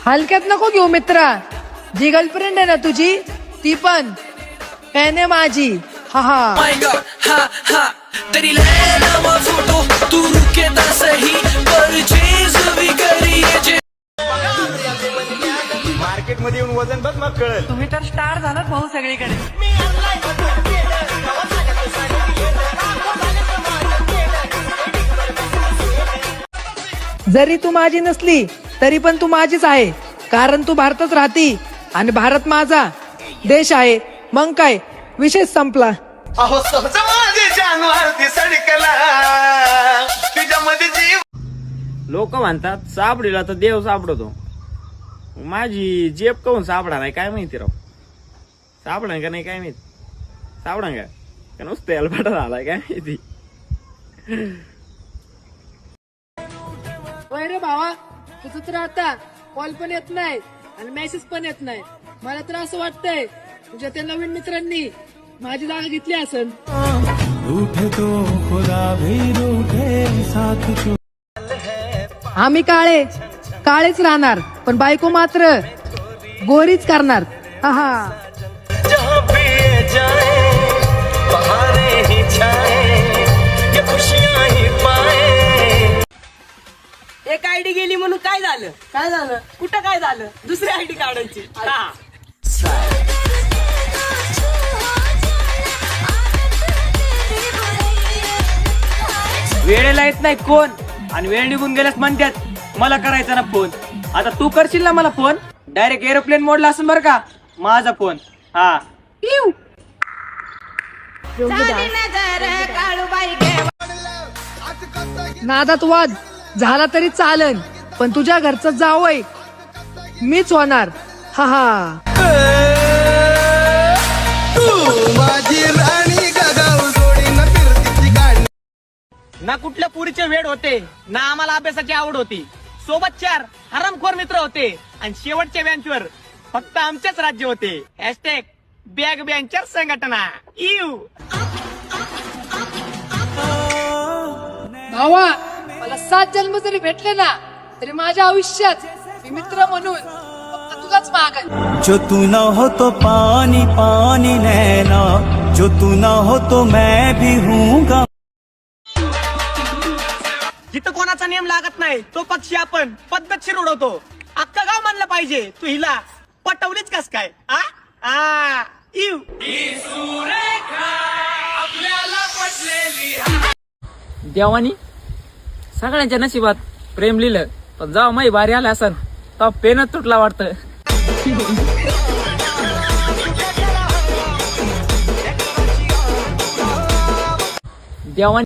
हलक्यात नको घेऊ मित्रा, जी गर्लफ्रेंड आहे ना तुझी ती पण फॅन आहे माझी. हा हा तेरी लेना वो फोटो तू रुके ना सही परचेज भी करिए. मार्केट मध्ये येऊन वजन बघ मग कळल. तुम्ही तर स्टार झालात भाऊ सगळीकडे. जरी तू माझी नसली तरी पण तू माझीच आहे, कारण तू भारतात राहती आणि भारत माझा देश आहे. मग काय विषय संपला. अहो सहज माझी जानवरती सडकला तुझ्यामध्ये जीव. लोक म्हणतात सापडीला तर देव सापडतो. माझी जेब कहून सापडा नाही काय माहिती राव. सापडा का नाही काय माहिती. सापडा का नुसतं याला झालाय काय माहिती. होय रे भावा, तुझं तर आता कॉल पण येत नाही आणि मेसेज पण येत नाही. मला तर असं वाटतंय तुझ्या त्या नवीन मित्रांनी माझी जागा घेतली असेल. आम्ही काळेच राहणार, पण बायको मात्र गोरीच करणार. हा हा. जहाँ भी जाए बहारे ही छाए ये खुशियाँ ही पाए. एक आयडी गेली म्हणून काय झालं? काय झालं? कुठं काय झालं? दुसरी आयडी काढायची. हा. वेळेला येत नाही कोण आणि वेळ निघून गेल्यास म्हणतात मला करायचा ना फोन. आता तू करशील ना मला फोन, डायरेक्ट एरोप्लेन मोडला असेल बरं का माझा फोन. हा नादात वाद झाला तरी चालन, पण तुझ्या घरचं जावई मीच होणार. हा हा. माझी राणी गागाव जोडीनं फिरतीची गाडी. ना कुठल्या पुरीचे वेड होते, ना आम्हाला अभ्यासाची आवड होती. सोबत 4 हरामखोर मित्र होते आणि शेवटच्या बेंचवर फक्त आमचेच राज्य होते. हॅशटॅग बॅग बेंचर संघटना. इव भावा, मला 7 जन्म जरी भेटले ना तरी माझ्या आयुष्यात मी मित्र म्हणून फक्त तुझाच माग आहे. जो तू ना हो तो पानी पानी नैना, जो तू ना हो तो मैं भी हूँगा. जिथं कोणाचा नियम लागत नाही तो पक्षी आपण पद्धतशीर उडवतो. अख्खा गाव मानलं पाहिजे तू हिला पटवलीच कस काय. आ इव देवानी सगळ्यांच्या नशिबात प्रेम लिहिलं, पण जेव्हा माही बारी आला असन तेव्हा पेनच तुटला वाटतं. देवानी